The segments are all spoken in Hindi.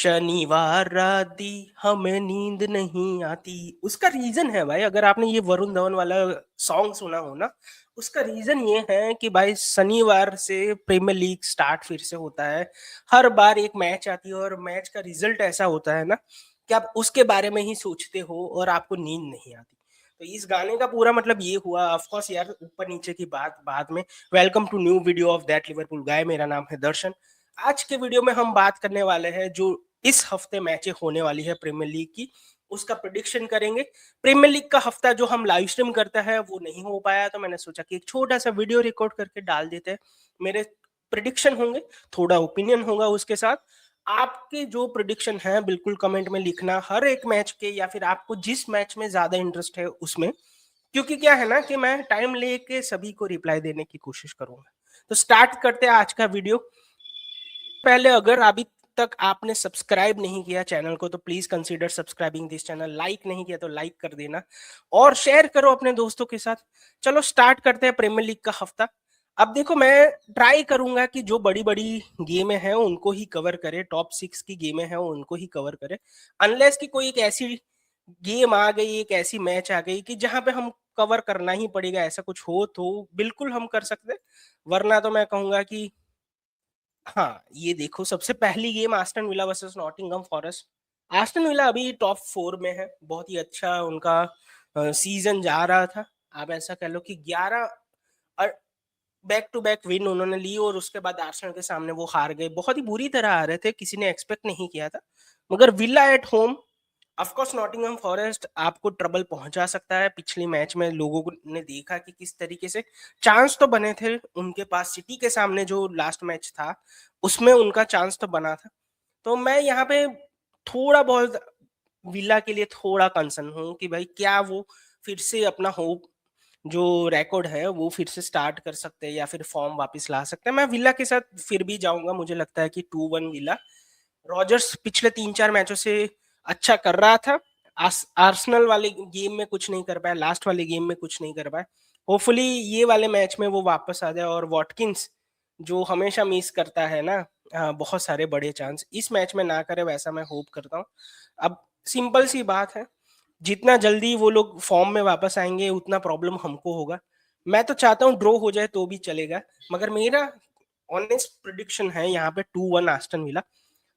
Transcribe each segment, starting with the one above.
शनिवार रात दी हमें नींद नहीं आती। उसका रीजन है भाई, अगर आपने ये वरुण धवन वाला सॉन्ग सुना हो ना, उसका रीजन ये है कि भाई शनिवार से प्रीमियर लीग स्टार्ट फिर से होता है। हर बार एक मैच आती है और मैच का रिजल्ट ऐसा होता है ना कि आप उसके बारे में ही सोचते हो और आपको नींद नहीं आती। तो इस गाने का पूरा मतलब ये हुआ। ऑफ कोर्स यार, ऊपर नीचे की बात बाद में। Welcome to new video of that Liverpool guy. मेरा नाम है दर्शन। आज के वीडियो में हम बात करने वाले हैं जो इस हफ्ते मैचें होने वाली है प्रीमियर लीग की, उसका प्रिडिक्शन करेंगे। प्रीमियर लीग का हफ्ता जो हम लाइव स्ट्रीम करता है वो नहीं हो पाया, तो मैंने सोचा कि एक छोटा सा वीडियो रिकॉर्ड करके डाल देते हैं। मेरे प्रिडिक्शन होंगे, थोड़ा ओपिनियन होगा उसके साथ। आपके जो प्रिडिक्शन है बिल्कुल कमेंट में लिखना, हर एक मैच के, या फिर आपको जिस मैच में ज्यादा इंटरेस्ट है उसमें। क्योंकि क्या है ना कि मैं टाइम लेके सभी को रिप्लाई देने की कोशिश करूंगा। तो स्टार्ट करते हैं आज का वीडियो। पहले अगर अभी तक आपने सब्सक्राइब नहीं किया चैनल को तो please consider subscribing this channel. Like नहीं किया तो लाइक कर देना और शेयर करो अपने दोस्तों के साथ। चलो स्टार्ट करते हैं प्रीमियर लीग का हफ्ता। अब देखो, मैं ट्राई करूंगा कि जो बड़ी बड़ी गेमें हैं उनको ही कवर करे, टॉप 6 की गेमें हैं उनको ही कवर करे। अनलेस की कोई एक ऐसी गेम आ गई, एक ऐसी मैच आ गई कि जहां पे हम कवर करना ही पड़ेगा, ऐसा कुछ हो तो बिल्कुल हम कर सकते हैं। वरना तो मैं कहूंगा कि हाँ, ये देखो, सबसे पहली game Aston villa versus Nottingham forest. Aston villa अभी टॉप 4 में है, बहुत ही अच्छा उनका सीजन जा रहा था। आप ऐसा कह लो कि 11 बैक टू बैक विन उन्होंने ली और उसके बाद आर्सेनल के सामने वो हार गए। बहुत ही बुरी तरह आ रहे थे, किसी ने एक्सपेक्ट नहीं किया था। मगर villa at home, of course Nottingham forest आपको ट्रबल पहुंचा सकता है। पिछली मैच में लोगों ने देखा कि किस तरीके से चांस तो बने थे उनके पास, सिटी के सामने जो लास्ट मैच था उसमें उनका चांस तो बना था। तो मैं यहाँ पे थोड़ा बहुत विला के लिए थोड़ा कंसर्न हूँ कि भाई क्या वो फिर से अपना होप जो रिकॉर्ड है वो फिर से स्टार्ट कर सकते हैं या फिर फॉर्म वापस ला सकते हैं। मैं विला के साथ फिर भी जाऊंगा, मुझे लगता है कि 2-1 विला। रॉजर्स पिछले 3-4 मैचों से अच्छा कर रहा था। आर्सेनल वाले गेम में कुछ नहीं कर पाया, लास्ट वाले गेम में कुछ नहीं कर पाया। होपफुली ये वाले मैच में वो वापस आ जाए। और वॉटकिंस जो हमेशा मिस करता है ना बहुत सारे बड़े चांस, इस मैच में ना करे, वैसा मैं होप करता हूँ। अब सिंपल सी बात है, जितना जल्दी वो लोग फॉर्म में वापस आएंगे उतना प्रॉब्लम हमको होगा। मैं तो चाहता हूँ ड्रॉ हो जाए तो भी चलेगा, मगर मेरा ऑनेस्ट प्रिडिक्शन है यहाँ पे 2-1 आस्टन विला।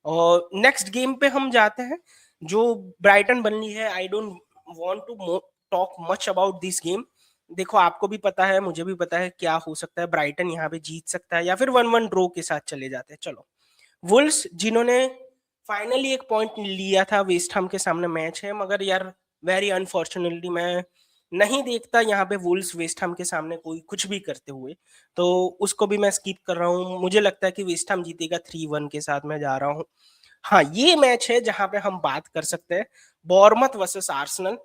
और नेक्स्ट गेम पे हम जाते हैं जो ब्राइटन बर्नली है। I don't want to talk much about this game. देखो, आपको भी पता है, मुझे भी पता है क्या हो सकता है। ब्राइटन यहाँ पे जीत सकता है या फिर 1-1 ड्रॉ के साथ चले जाते हैं। चलो, वुल्स जिन्होंने फाइनली एक पॉइंट लिया था वेस्ट हैम के सामने मैच है, मगर यार वेरी अनफॉर्चुनेटली मैं नहीं देखता यहाँ पे वुल्स वेस्ट हैम के सामने कोई कुछ भी करते हुए, तो उसको भी मैं स्किप कर रहा हूँ। मुझे लगता है कि वेस्ट हैम जीतेगा 3-1 के साथ, मैं जा रहा हूँ। हाँ, ये मैच है जहां पे हम बात कर सकते हैं, बॉर्मथ वर्सेस आर्सेनल।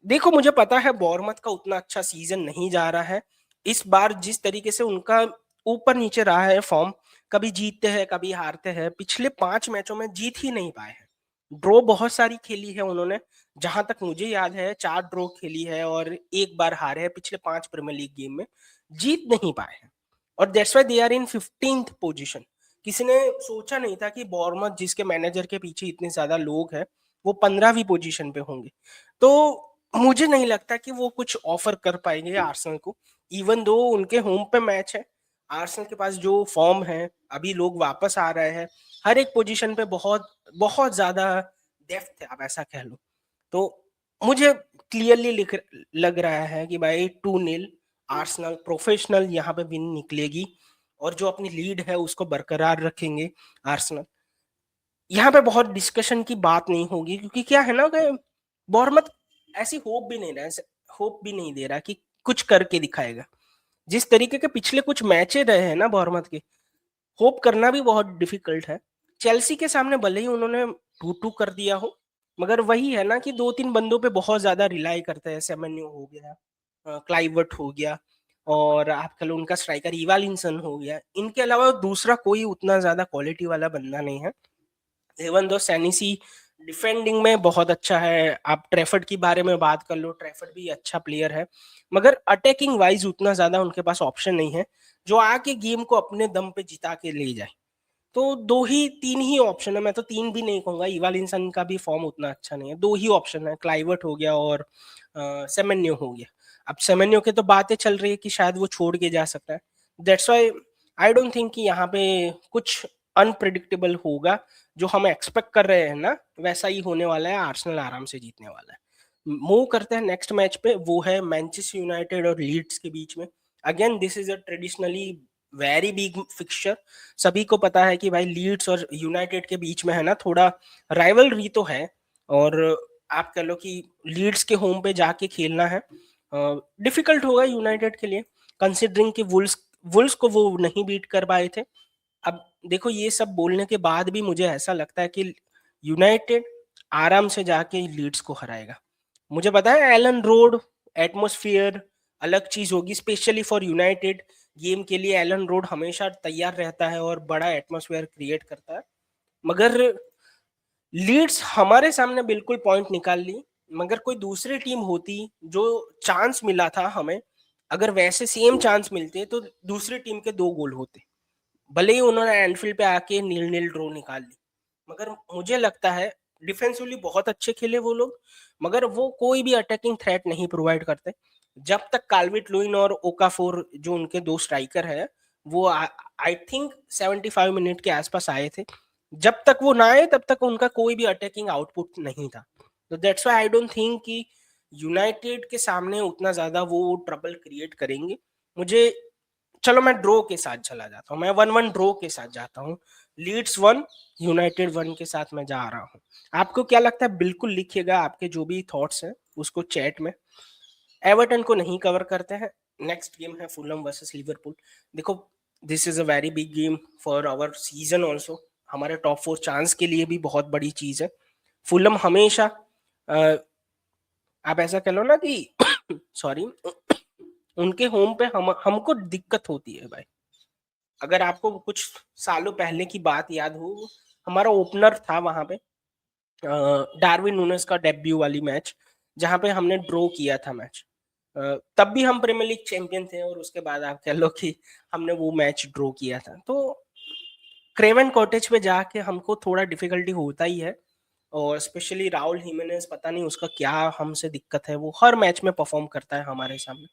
देखो, मुझे पता है बॉर्मथ का उतना अच्छा सीजन नहीं जा रहा है इस बार। जिस तरीके से उनका ऊपर नीचे रहा है फॉर्म, कभी जीतते हैं कभी हारते हैं, पिछले 5 मैचों में जीत ही नहीं पाए हैं। ड्रॉ बहुत सारी खेली है उन्होंने, जहां तक मुझे याद है 4 ड्रॉ खेली है और एक बार हारे हैं पिछले 5 प्रीमियर लीग गेम में। जीत नहीं पाए हैं और that's why they are in 15th position. किसी ने सोचा नहीं था कि बॉर्मथ जिसके मैनेजर के पीछे इतने ज्यादा लोग हैं वो 15वीं पोजीशन पे होंगे। तो मुझे नहीं लगता कि वो कुछ ऑफर कर पाएंगे आर्सेनल को, इवन दो उनके होम पे मैच है। आर्सेनल के पास जो फॉर्म है, अभी लोग वापस आ रहे हैं, हर एक पोजीशन पे बहुत बहुत ज्यादा डेप्थ है, आप ऐसा कह लो। तो मुझे क्लियरली लग रहा है कि भाई 2-0 आर्सेनल प्रोफेशनल यहाँ पे विन निकलेगी और जो अपनी लीड है उसको बरकरार रखेंगे आर्सेनल। यहाँ पे बहुत डिस्कशन की बात नहीं होगी, क्योंकि क्या है ना कि बॉर्मथ ऐसी होप भी नहीं दे रहा कि कुछ करके दिखाएगा। जिस तरीके के पिछले कुछ मैचे रहे हैं ना बॉर्मथ के, होप करना भी बहुत डिफिकल्ट है। चेल्सी के सामने भले ही उन्होंने 2-2 कर दिया हो, मगर वही है ना कि 2-3 बंदों पे बहुत ज्यादा रिलाई करते हैं। सेमेन्यू हो गया, क्लाइवर्ट हो गया, और आप कह लो उनका स्ट्राइकर इवालिंसन हो गया। इनके अलावा दूसरा कोई उतना ज्यादा क्वालिटी वाला बंदा नहीं है। इवन दो सेनिसी डिफेंडिंग में बहुत अच्छा है। आप ट्रैफर्ड की बारे में बात कर लो, ट्रैफर्ड भी अच्छा प्लेयर है, मगर अटैकिंग वाइज उतना ज्यादा उनके पास ऑप्शन नहीं है जो आके गेम को अपने दम पे जिता के ले जाए। तो 2 ही 3 ही ऑप्शन है, मैं तो 3 भी नहीं कहूँगा, इवालिंसन का भी फॉर्म उतना अच्छा नहीं है। 2 ही ऑप्शन है, क्लाइवर्ट हो गया और सेमेन्यो हो गया। अब सेमेन्यो की तो बातें चल रही है कि शायद वो छोड़ के जा सकता है। That's why I don't think कि यहाँ पे कुछ अनप्रेडिक्टेबल होगा। जो हम एक्सपेक्ट कर रहे हैं ना, वैसा ही होने वाला है, आर्सेनल आराम से जीतने वाला है। मूव करते हैं नेक्स्ट मैच पे, वो है मैनचेस्टर यूनाइटेड और लीड्स के बीच में। Again this is a traditionally very big fixture. सभी को पता है कि भाई लीड्स और यूनाइटेड के बीच में है ना थोड़ा राइवलरी तो है, और आप कह लो कि लीड्स के होम पे जाके खेलना है डिफिकल्ट होगा यूनाइटेड के लिए, कंसिडरिंग कि वुल्स वुल्स को वो नहीं बीट कर पाए थे। अब देखो ये सब बोलने के बाद भी मुझे ऐसा लगता है कि यूनाइटेड आराम से जाके लीड्स को हराएगा। मुझे पता है एलन रोड एटमॉस्फेयर अलग चीज होगी, स्पेशली फॉर यूनाइटेड गेम के लिए एलन रोड हमेशा तैयार रहता है और बड़ा एटमॉस्फेयर क्रिएट करता है। मगर लीड्स हमारे सामने बिल्कुल पॉइंट निकाल ली। मगर कोई दूसरी टीम होती, जो चांस मिला था हमें, अगर वैसे सेम चांस मिलते तो दूसरी टीम के 2 गोल होते, भले ही उन्होंने एनफील्ड पे आके नील नील ड्रॉ निकाल ली। मगर मुझे लगता है डिफेंसिवली बहुत अच्छे खेले वो लोग, मगर वो कोई भी अटैकिंग थ्रेट नहीं प्रोवाइड करते। जब तक काल्विट लुइन और ओकाफोर जो उनके 2 स्ट्राइकर है, वो आई थिंक 75 मिनट के आसपास आए थे, जब तक वो ना आए तब तक उनका कोई भी अटैकिंग आउटपुट नहीं था। तो that's why I don't think कि यूनाइटेड के सामने उतना ज्यादा वो ट्रबल क्रिएट करेंगे। मुझे, चलो मैं ड्रॉ के साथ चला जाता हूँ, मैं 1-1 ड्रॉ के साथ जाता हूँ। लीड्स 1 यूनाइटेड 1 के साथ मैं जा रहा हूँ। आपको क्या लगता है, बिल्कुल लिखिएगा आपके जो भी थॉट्स हैं उसको चैट में। एवर्टन को नहीं कवर करते हैं। नेक्स्ट गेम है फुलहम वर्सेस लिवरपूल। देखो this is a very big game for our season also, हमारे टॉप 4 चांस के लिए भी बहुत बड़ी चीज है। फुलहम हमेशा आप ऐसा कह लो ना कि सॉरी उनके होम पे हमको दिक्कत होती है भाई। अगर आपको कुछ सालों पहले की बात याद हो, हमारा ओपनर था वहां पे डार्विन नूनेस का डेब्यू वाली मैच, जहां पे हमने ड्रॉ किया था मैच। तब भी हम प्रीमियर लीग चैंपियन थे, और उसके बाद आप कह लो कि हमने वो मैच ड्रॉ किया था। तो क्रेवन कॉटेज पे जाके हमको थोड़ा डिफिकल्टी होता ही है, और स्पेशली राहुल हिमेनेस, पता नहीं उसका क्या हमसे दिक्कत है, वो हर मैच में परफॉर्म करता है हमारे सामने।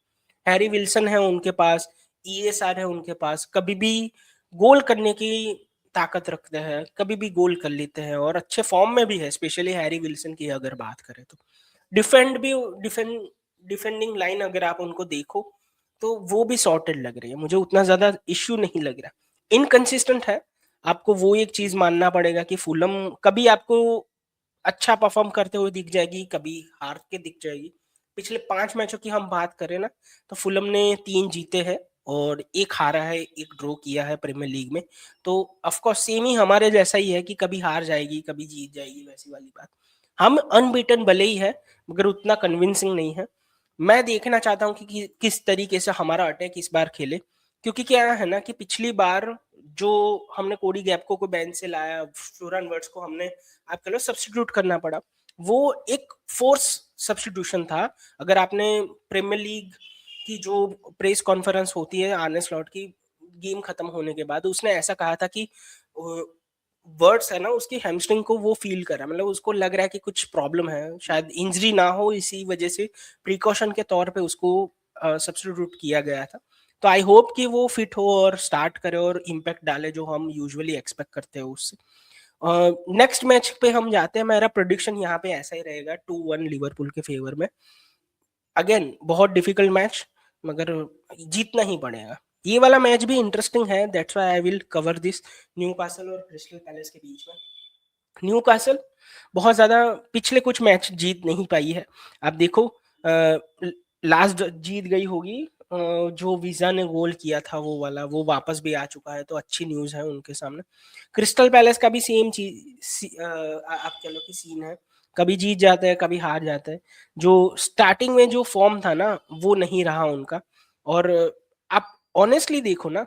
हैरी विल्सन है उनके पास, ईएसआर है उनके पास, कभी भी गोल करने की ताकत रखते हैं, कभी भी गोल कर लेते हैं, और अच्छे फॉर्म में भी है, स्पेशली हैरी विल्सन की अगर बात करें तो। डिफेंड भी डिफेंड डिफेंडिंग लाइन अगर आप उनको देखो तो वो भी सॉर्टेड लग रही है, मुझे उतना ज्यादा इश्यू नहीं लग रहा। इनकंसिस्टेंट है, आपको वो एक चीज मानना पड़ेगा कि फुलम कभी आपको अच्छा परफॉर्म करते हुए दिख जाएगी, कभी हार के दिख जाएगी। पिछले 5 मैचों की हम बात करें ना, तो फुलम ने 3 जीते हैं और 1 हारा है, 1 ड्रॉ किया है प्रीमियर लीग में। तो ऑफ कोर्स सेम ही हमारे जैसा ही है कि कभी हार जाएगी कभी जीत जाएगी, वैसी वाली बात। हम अनबीटन भले ही है, मगर उतना कन्विंसिंग नहीं है। मैं देखना चाहता हूँ कि किस तरीके से हमारा अटैक इस बार खेले, क्योंकि क्या है ना कि पिछली बार जो हमने कोडी गैप्को को बेंच से लाया, फ्लोरन वर्ट्स को हमने आप कह लो सब्स्टिट्यूट करना पड़ा, वो एक फोर्स सब्स्टिट्यूशन था। अगर आपने प्रीमियर लीग की जो प्रेस कॉन्फ्रेंस होती है आर्ने स्लॉट की गेम खत्म होने के बाद, उसने ऐसा कहा था कि वर्ड्स है ना उसकी हैमस्ट्रिंग को वो फील कर रहा है, मतलब उसको लग रहा है कि कुछ प्रॉब्लम है, शायद इंजरी ना हो, इसी वजह से प्रिकॉशन के तौर पे उसको सब्स्टिट्यूट किया गया था। तो आई होप कि वो फिट हो और स्टार्ट करे और इम्पैक्ट डाले, जो हम यूजुअली एक्सपेक्ट करते हैं उससे। नेक्स्ट मैच पे हम जाते हैं, मेरा प्रोडिक्शन यहाँ पे ऐसा ही रहेगा 2-1 लिवरपूल के फेवर में। अगेन बहुत डिफिकल्ट मैच, मगर जीतना ही पड़ेगा। ये वाला मैच भी इंटरेस्टिंग है, that's why I will cover this. Newcastle और क्रिस्टल पैलेस के बीच में, न्यूकासल बहुत ज्यादा पिछले कुछ मैच जीत नहीं पाई है। आप देखो लास्ट जीत गई होगी, जो वीजा ने गोल किया था वो वाला, वो वापस भी आ चुका है, तो अच्छी न्यूज है उनके सामने। क्रिस्टल पैलेस का भी सेम चीज आप कह लो कि सीन है, कभी जीत जाते हैं कभी हार जाते हैं। जो स्टार्टिंग में जो फॉर्म था ना वो नहीं रहा उनका। और आप ऑनेस्टली देखो ना,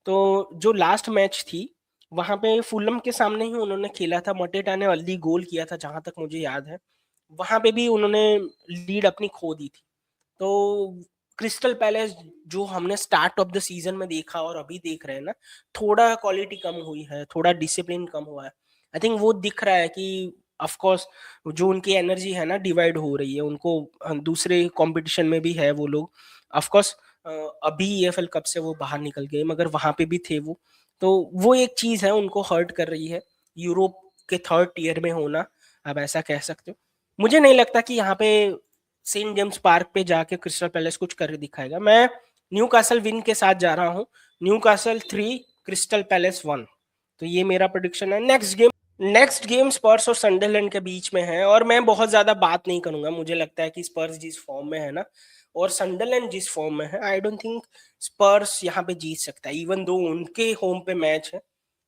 तो जो लास्ट मैच थी वहां पे फुलम के सामने ही उन्होंने खेला था, मटेटा ने अर्ली गोल किया था जहां तक मुझे याद है, वहां पे भी उन्होंने लीड अपनी खो दी थी। तो क्रिस्टल पैलेस जो हमने स्टार्ट ऑफ द सीजन में देखा और अभी देख रहे हैं ना, थोड़ा क्वालिटी कम हुई है, थोड़ा डिसिप्लिन कम हुआ है। आई थिंक वो दिख रहा है कि ऑफ कोर्स जो उनकी एनर्जी है ना डिवाइड हो रही है, उनको दूसरे कंपटीशन में भी है वो लोग। ऑफ कोर्स अभी ईएफएल कप से वो बाहर निकल गए, मगर वहां पे भी थे वो। तो वो एक चीज है उनको हर्ट कर रही है, यूरोप के थर्ड टीयर में होना, आप ऐसा कह सकते हो। मुझे नहीं लगता कि यहाँ पे सेंट जेम्स पार्क पे जाके क्रिस्टल पैलेस कुछ कर दिखाएगा। मैं न्यू कासल विन के साथ जा रहा हूँ, न्यू कासल 3 क्रिस्टल पैलेस 1। तो ये मेरा प्रोडिक्शन है। नेक्स्ट गेम स्पर्स और सनडरलैंड के बीच में है, और मैं बहुत ज्यादा बात नहीं करूंगा। मुझे लगता है कि स्पर्स जिस फॉर्म में है ना, और सनडरलैंड जिस फॉर्म में है, आई डोंट थिंक स्पर्स यहाँ पे जीत सकता है, इवन दो उनके होम पे मैच है।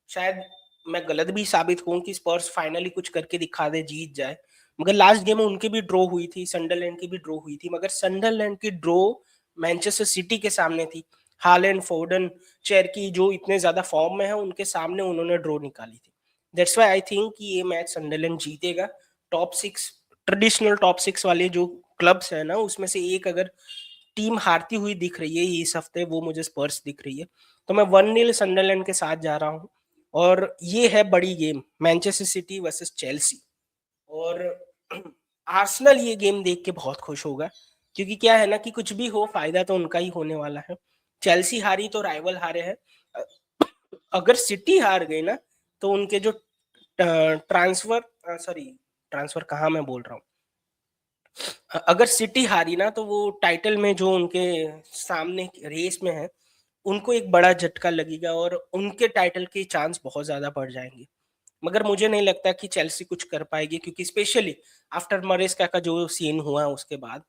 शायद मैं गलत भी साबित हूँ कि स्पर्स फाइनली कुछ करके दिखा दे, जीत जाए। मगर लास्ट गेम में उनकी भी ड्रॉ हुई थी, सनडरलैंड की भी ड्रॉ हुई थी, मगर सनडरलैंड की ड्रॉ मैनचेस्टर सिटी के सामने थी। हालैंड, फोर्डन, चेरकी जो इतने ज्यादा फॉर्म में है, उनके सामने उन्होंने ड्रॉ निकाली थी। दैट्स व्हाई आई थिंक कि ये मैच सनडरलैंड जीतेगा। टॉप 6, ट्रेडिशनल टॉप 6 वाले जो क्लब्स है ना, उसमें से एक अगर टीम हारती हुई दिख रही है इस हफ्ते, वो मुझे स्पर्स दिख रही है। तो मैं 1-0 सनडरलैंड के साथ जा रहा हूँ। और ये है बड़ी game, Manchester city versus Chelsea. और आर्सेनल ये गेम देख के बहुत खुश होगा, क्योंकि क्या है ना कि कुछ भी हो, फायदा तो उनका ही होने वाला है। चेल्सी हारी तो राइवल हारे हैं। अगर सिटी हार गई ना, तो उनके जो ट्रांसफर सॉरी ट्रांसफर कहाँ मैं बोल रहा हूँ, अगर सिटी हारी ना, तो वो टाइटल में जो उनके सामने रेस में है, उनको एक बड़ा झटका लगेगा और उनके टाइटल के चांस बहुत ज्यादा बढ़ जाएंगे। मगर मुझे नहीं लगता कि चेल्सी कुछ कर पाएगी, क्योंकि स्पेशली आफ्टर मरेस्का का जो सीन हुआ है उसके बाद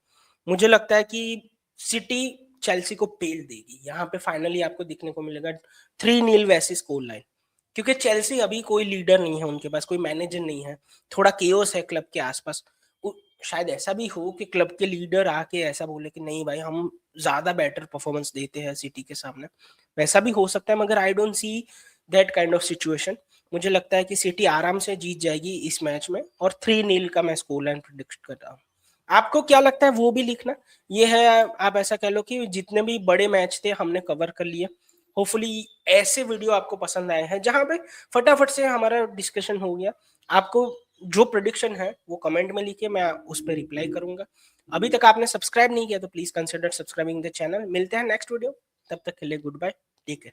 मुझे लगता है कि सिटी चेल्सी को पेल देगी। यहाँ पे फाइनली आपको दिखने को मिलेगा 3-0 वैसी स्कोर लाइन, क्योंकि चेल्सी अभी कोई लीडर नहीं है, उनके पास कोई मैनेजर नहीं है, थोड़ा केओस है क्लब के आसपास। शायद ऐसा भी हो कि क्लब के लीडर आके ऐसा बोले कि नहीं भाई, हम ज्यादा बेटर परफॉर्मेंस देते हैं सिटी के सामने। वैसा भी हो सकता है, मगर I don't see that kind of situation. मुझे लगता है कि सिटी आराम से जीत जाएगी इस मैच में, और 3-0 का मैं स्कोर लाइन प्रिडिक्ट कर रहा हूँ। आपको क्या लगता है वो भी लिखना। ये है, आप ऐसा कह लो कि जितने भी बड़े मैच थे हमने कवर कर लिए। होपफुली ऐसे वीडियो आपको पसंद आए हैं जहां पे फटाफट से हमारा डिस्कशन हो गया। आपको जो प्रोडिक्शन है वो कमेंट में लिखिए, मैं उस पर रिप्लाई करूंगा। अभी तक आपने सब्सक्राइब नहीं किया तो please consider subscribing the channel. मिलते हैं नेक्स्ट वीडियो, तब तक के लिए गुड बाय, टेक केयर।